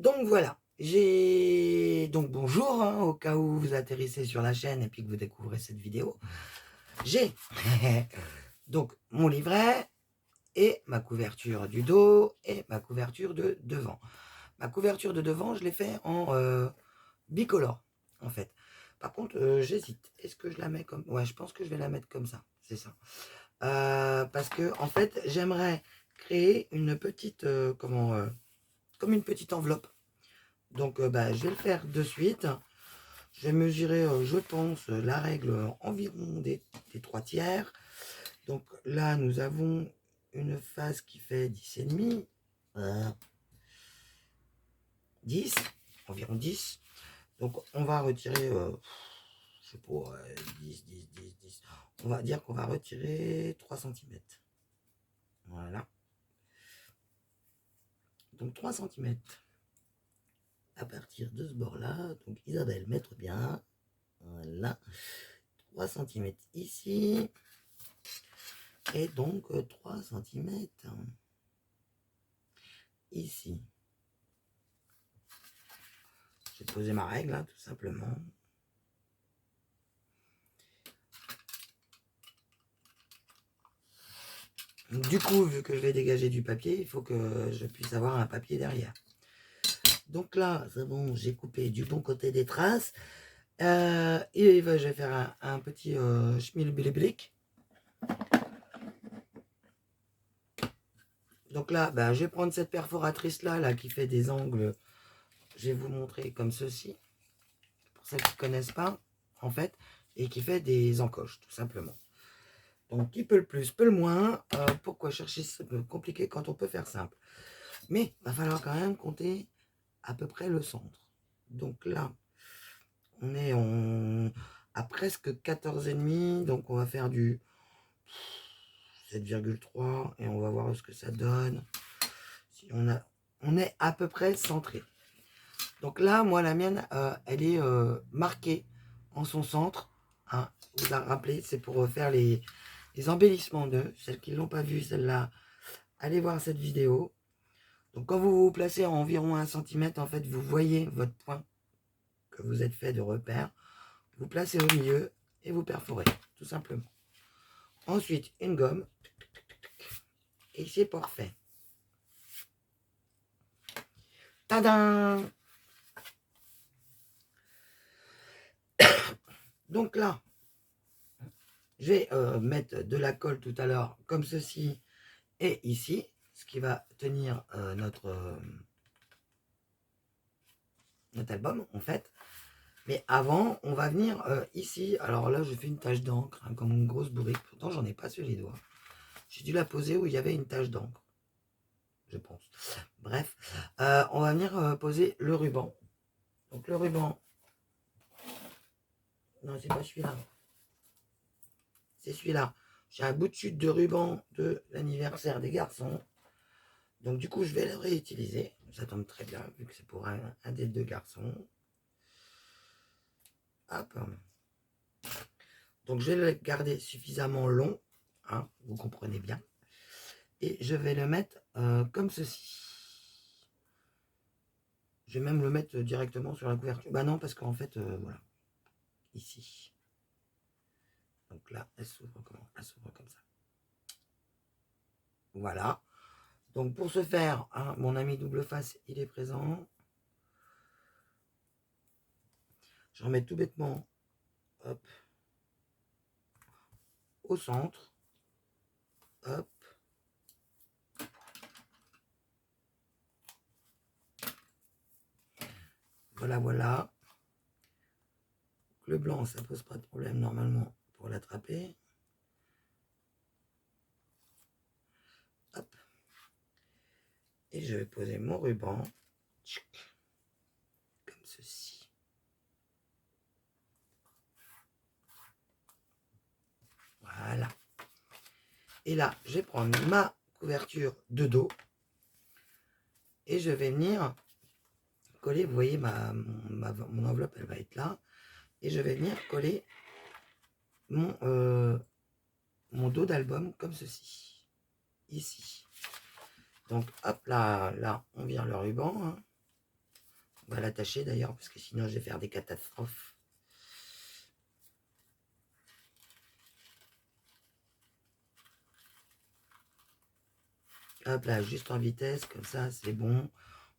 Donc voilà, j'ai donc bonjour, hein, au cas où vous atterrissez sur la chaîne et puis que vous découvrez cette vidéo. J'ai donc mon livret et ma couverture du dos et ma couverture de devant. Ma couverture de devant, je l'ai fait en bicolore, en fait. Par contre, j'hésite. Est-ce que je la mets comme... Ouais, je pense que je vais la mettre comme ça, c'est ça. Parce que, en fait, j'aimerais créer une petite... comme une petite enveloppe. Donc, je vais le faire de suite. Je vais mesurer, je pense, la règle environ des 3 tiers. Donc là, nous avons une face qui fait 10,5. 10, environ 10. Donc on va retirer, je sais pas, 10, 10, 10, 10. On va dire qu'on va retirer 3 centimètres. Voilà. Donc 3 centimètres à partir de ce bord-là. Donc Isabelle, mettre bien. Voilà. 3 centimètres ici. Et donc 3 centimètres ici. J'ai posé ma règle, hein, tout simplement. Du coup, vu que je vais dégager du papier, il faut que je puisse avoir un papier derrière. Donc là, c'est bon, j'ai coupé du bon côté des traces. Et je vais faire un petit schmilblick. Donc là, je vais prendre cette perforatrice là qui fait des angles. Je vais vous montrer comme ceci. Pour celles qui ne connaissent pas, en fait, et qui fait des encoches, tout simplement. Donc, qui peut le plus, peut le moins. Pourquoi chercher ce compliqué quand on peut faire simple? Mais il va falloir quand même compter à peu près le centre. Donc là, on est à presque 14,5. Donc, on va faire du 7,3 et on va voir ce que ça donne. Si on est à peu près centré. Donc là, moi, la mienne, elle est marquée en son centre. Hein, vous la rappelez, c'est pour faire les embellissements d'eux. Celles qui ne l'ont pas vu, celle-là, allez voir cette vidéo. Donc quand vous vous placez à environ 1 cm, en fait, vous voyez votre point que vous êtes fait de repère. Vous placez au milieu et vous perforez, tout simplement. Ensuite, une gomme. Et c'est parfait. Tadam! Donc là, je vais mettre de la colle tout à l'heure, comme ceci, et ici, ce qui va tenir notre album, en fait. Mais avant, on va venir ici. Alors là, je fais une tache d'encre, hein, comme une grosse bourrique. Pourtant, j'en ai pas sur les doigts. J'ai dû la poser où il y avait une tache d'encre, je pense. Bref, on va venir poser le ruban. Donc le ruban, non, c'est pas celui-là. C'est celui-là. J'ai un bout de chute de ruban de l'anniversaire des garçons. Donc du coup, je vais le réutiliser. Ça tombe très bien, vu que c'est pour un des deux garçons. Hop. Donc je vais le garder suffisamment long, hein, vous comprenez bien. Et je vais le mettre comme ceci. Je vais même le mettre directement sur la couverture. Bah non, parce qu'en fait, voilà, ici. Donc là, elle s'ouvre comment? Elle s'ouvre comme ça. Voilà. Donc pour ce faire, hein, mon ami double face, il est présent. Je remets tout bêtement, hop, au centre. Hop. Voilà, voilà. Le blanc, ça pose pas de problème normalement pour l'attraper. Hop. Et je vais poser mon ruban comme ceci. Voilà. Et là, je vais prendre ma couverture de dos et je vais venir coller. Vous voyez, mon enveloppe, elle va être là. Et je vais venir coller mon dos d'album comme ceci. Ici. Donc, hop, là, on vient le ruban. Hein. On va l'attacher d'ailleurs, parce que sinon je vais faire des catastrophes. Hop là, juste en vitesse, comme ça, c'est bon.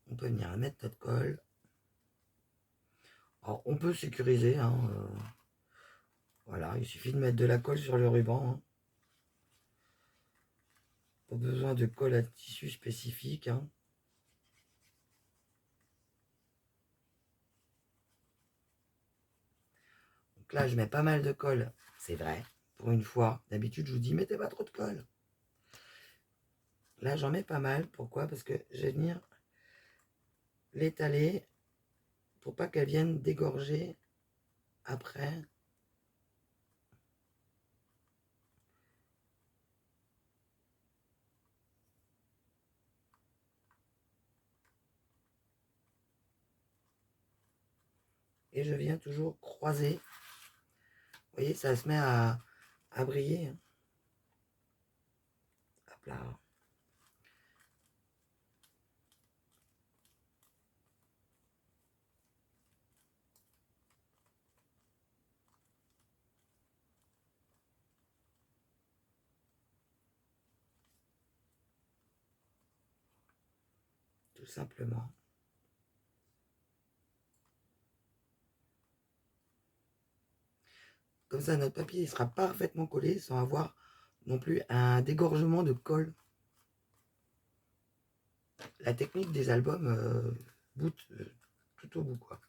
On peut venir mettre notre colle. Alors, on peut sécuriser, hein, voilà, il suffit de mettre de la colle sur le ruban. Hein. Pas besoin de colle à tissu spécifique. Hein. Donc là, je mets pas mal de colle, c'est vrai, pour une fois. D'habitude, je vous dis, mettez pas trop de colle. Là, j'en mets pas mal. Pourquoi? Parce que je vais venir l'étaler pour pas qu'elle vienne dégorger après. Et je viens toujours croiser. Vous voyez, ça se met à briller. Hein. Hop là. Tout simplement. Comme ça, notre papier il sera parfaitement collé sans avoir non plus un dégorgement de colle. La technique des albums bout tout au bout, quoi.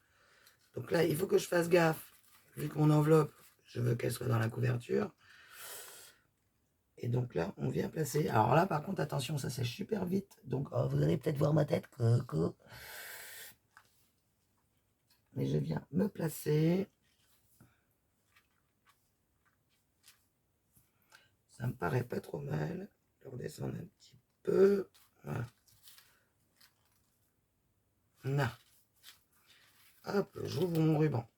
Donc là, il faut que je fasse gaffe. Vu que mon enveloppe, je veux qu'elle soit dans la couverture. Et donc là, on vient placer. Alors là, par contre, attention, ça sèche super vite. Donc, vous allez peut-être voir ma tête. Mais je viens me placer. Ça me paraît pas trop mal. Je redescendre un petit peu. Voilà. Là. Hop, j'ouvre mon ruban.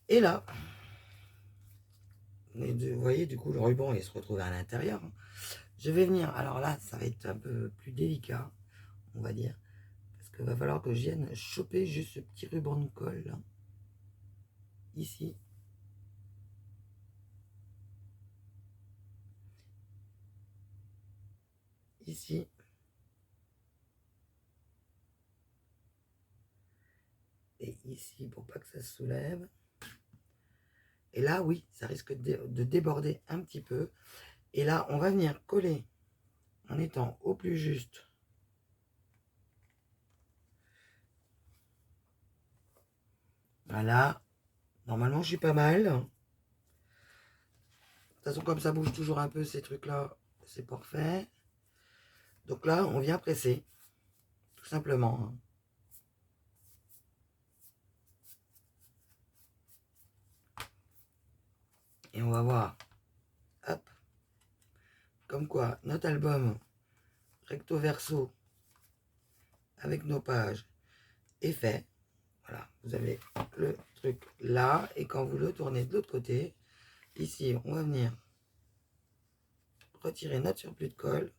Et là, vous voyez, du coup, le ruban, il se retrouve à l'intérieur. Je vais venir, alors là, ça va être un peu plus délicat, on va dire. Parce qu'il va falloir que je vienne choper juste ce petit ruban de colle, là. Ici. Ici. Et ici, pour pas que ça se soulève. Et là, oui, ça risque de déborder un petit peu. Et là, on va venir coller en étant au plus juste. Voilà. Normalement, je suis pas mal. De toute façon, comme ça bouge toujours un peu, ces trucs-là, c'est parfait. Donc là, on vient presser. Tout simplement. Et on va voir. Hop. Comme quoi, notre album recto verso avec nos pages est fait. Voilà, vous avez le truc là. Et quand vous le tournez de l'autre côté, ici, on va venir retirer notre surplus de colle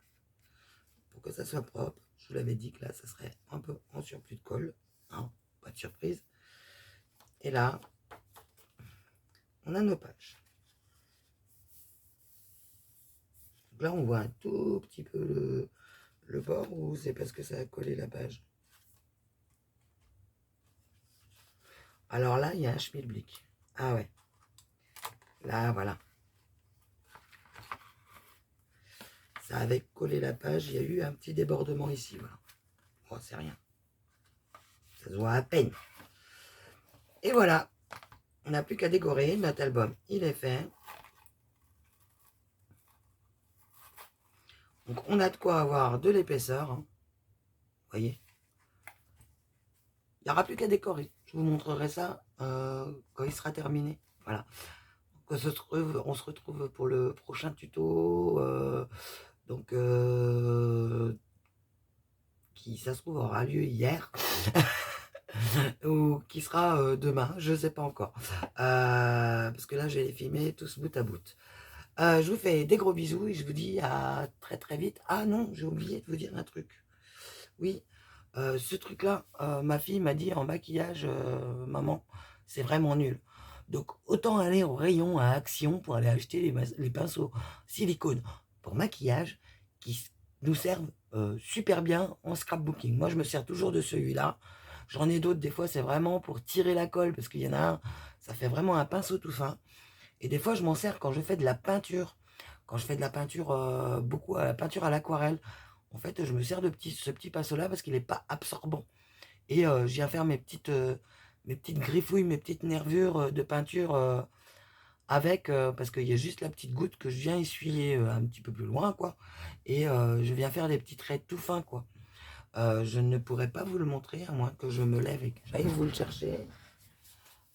pour que ça soit propre. Je vous l'avais dit que là, ça serait un peu en surplus de colle. Hein, pas de surprise. Et là, on a nos pages. Donc là, on voit un tout petit peu le bord ou c'est parce que ça a collé la page. Alors là, il y a un schmilblick. Ah ouais. Là, voilà. Ça avait collé la page. Il y a eu un petit débordement ici. Voilà. Bon, c'est rien. Ça se voit à peine. Et voilà. On n'a plus qu'à décorer. Notre album, il est fait. Donc, on a de quoi avoir de l'épaisseur. Hein. Vous voyez. Il n'y aura plus qu'à décorer. Je vous montrerai ça quand il sera terminé. Voilà. Donc, on se retrouve pour le prochain tuto. Donc, qui, ça se trouve, aura lieu hier. Ou qui sera demain, je ne sais pas encore. Parce que là, je vais les filmer tous bout à bout. Je vous fais des gros bisous et je vous dis à très très vite. Ah non, j'ai oublié de vous dire un truc. Oui, ce truc-là, ma fille m'a dit en maquillage, maman, c'est vraiment nul. Donc autant aller au rayon à Action pour aller acheter les pinceaux silicone pour maquillage qui nous servent super bien en scrapbooking. Moi, je me sers toujours de celui-là. J'en ai d'autres, des fois, c'est vraiment pour tirer la colle, parce qu'il y en a un, ça fait vraiment un pinceau tout fin. Et des fois, je m'en sers quand je fais de la peinture. Quand je fais de la peinture, beaucoup à la peinture à l'aquarelle. En fait, je me sers de ce petit pinceau-là parce qu'il n'est pas absorbant. Et je viens faire mes petites griffouilles, mes petites nervures de peinture avec, parce qu'il y a juste la petite goutte que je viens essuyer un petit peu plus loin, quoi. Et je viens faire des petits traits tout fins, quoi. Je ne pourrais pas vous le montrer, à moins que je me lève et que j'aille vous le chercher.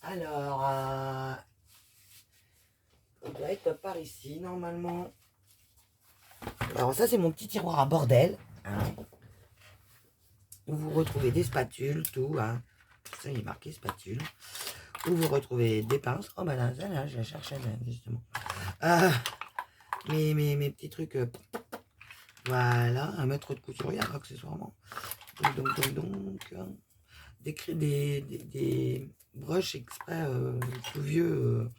Alors, il doit être par ici, normalement. Alors ça, c'est mon petit tiroir à bordel, hein, où vous retrouvez des spatules, tout, hein. Ça, il est marqué spatule. Où vous retrouvez des pinces. Oh, bah là, je la cherchais, là, justement. Mes petits trucs. Voilà, un mètre de couturière, accessoirement. Donc, des brushes exprès, tout vieux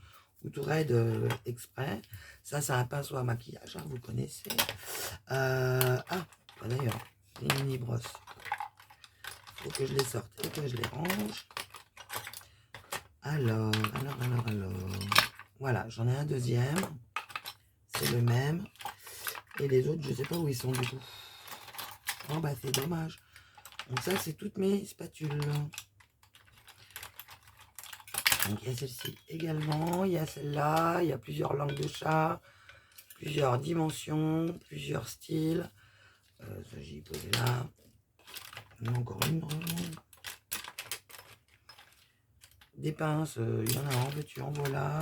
ou tout raide exprès. Ça, c'est un pinceau à maquillage, hein, vous connaissez. D'ailleurs, des mini brosses. Faut que je les sorte et que je les range. Alors. Voilà, j'en ai un deuxième. C'est le même. Et les autres, je sais pas où ils sont du coup. Bon, bah, c'est dommage. Donc ça, c'est toutes mes spatules. Donc il y a celle-ci également. Il y a celle-là. Il y a plusieurs langues de chat. Plusieurs dimensions. Plusieurs styles. Ça, j'ai posé là. Encore une. Des pinces. Il y en a en veux-tu, en voilà.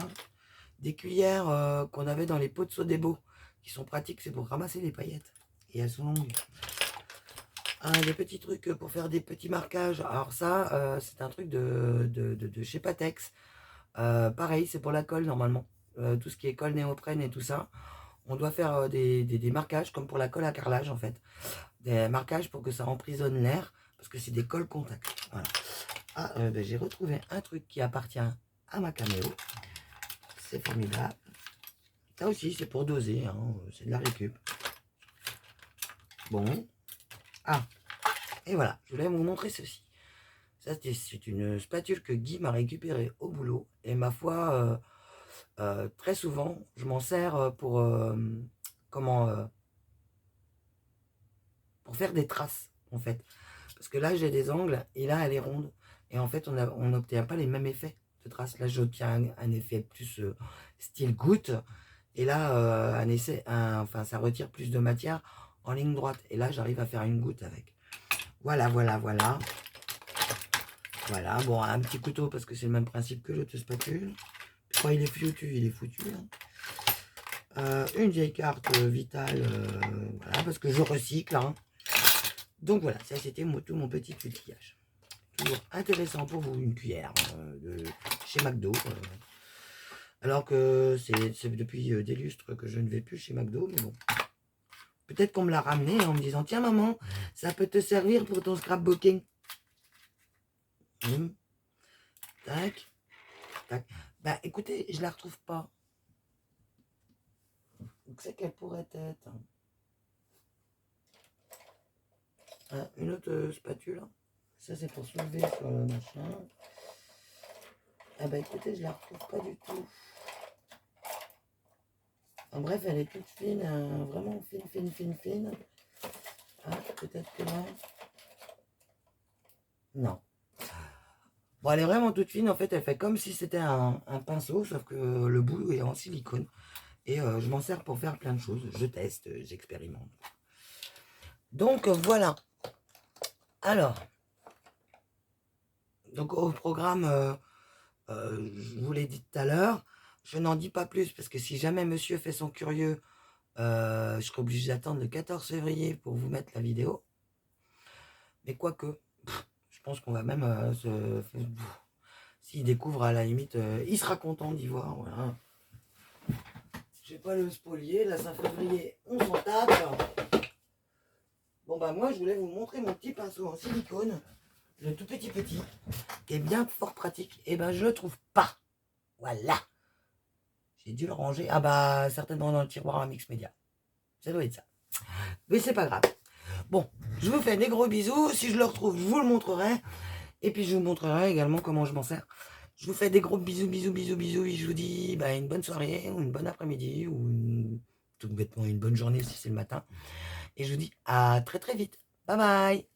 Des cuillères qu'on avait dans les pots de Sodebo, qui sont pratiques, c'est pour ramasser les paillettes. Et elles sont longues. Des petits trucs pour faire des petits marquages. Alors ça, c'est un truc de chez Patex. Pareil, c'est pour la colle normalement. Tout ce qui est colle néoprène et tout ça. On doit faire des marquages comme pour la colle à carrelage en fait. Des marquages pour que ça emprisonne l'air. Parce que c'est des colles contact. Voilà. J'ai retrouvé un truc qui appartient à ma caméo. C'est formidable. Ça aussi, c'est pour doser, hein, c'est de la récup. Bon. Et voilà, je voulais vous montrer ceci. Ça, c'est une spatule que Guy m'a récupérée au boulot. Et ma foi, très souvent, je m'en sers pour, pour faire des traces, en fait. Parce que là, j'ai des angles, et là, elle est ronde. Et en fait, on n'obtient pas les mêmes effets de traces. Là, j'obtiens un effet plus style goutte. Et là, enfin, ça retire plus de matière en ligne droite. Et là, j'arrive à faire une goutte avec. Voilà. Voilà, bon, un petit couteau parce que c'est le même principe que l'autre spatule. Quand il est foutu, il est foutu. Hein. Une vieille carte vitale, voilà, parce que je recycle. Hein. Donc voilà, ça c'était tout mon petit outillage. Toujours intéressant pour vous, une cuillère de chez McDo. Alors que c'est depuis des lustres que je ne vais plus chez McDo, mais bon. Peut-être qu'on me l'a ramené en me disant, tiens maman, ça peut te servir pour ton scrapbooking. Tac. Bah écoutez, je la retrouve pas. Donc c'est qu'elle pourrait être. Une autre spatule. Ça c'est pour soulever sur le machin. Bah écoutez, je la retrouve pas du tout. En bref, elle est toute fine, vraiment fine. Peut-être que là. Non. Bon, elle est vraiment toute fine. En fait, elle fait comme si c'était un pinceau, sauf que le bout est en silicone. Et je m'en sers pour faire plein de choses. Je teste, j'expérimente. Donc, voilà. Alors. Donc, au programme, je vous l'ai dit tout à l'heure. Je n'en dis pas plus, parce que si jamais monsieur fait son curieux, je serai obligé d'attendre le 14 février pour vous mettre la vidéo. Mais quoique, je pense qu'on va même s'il découvre à la limite, il sera content d'y voir. Voilà. Je pas le spolier. La Saint-Février, on s'en tape. Bon bah moi je voulais vous montrer mon petit pinceau en silicone, le tout petit, qui est bien fort pratique. Et ben je le trouve pas. Voilà. J'ai dû le ranger. Ah bah certainement dans le tiroir à Mix Media. Ça doit être ça. Mais c'est pas grave. Bon, je vous fais des gros bisous. Si je le retrouve, je vous le montrerai. Et puis je vous montrerai également comment je m'en sers. Je vous fais des gros bisous, bisous, bisous, bisous. Et je vous dis bah, une bonne soirée, ou une bonne après-midi, ou tout bêtement une bonne journée si c'est le matin. Et je vous dis à très très vite. Bye bye.